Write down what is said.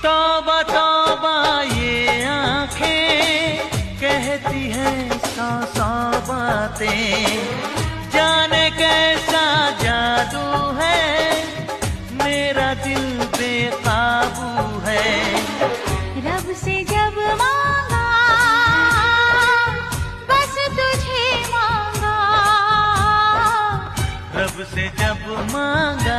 तौबा तौबा ये आंखें कहती हैं सौ सौ बातें, जाने कैसा जादू है, मेरा दिल बेकाबू है। रब से जब मांगा बस तुझे मांगा, रब से जब मांगा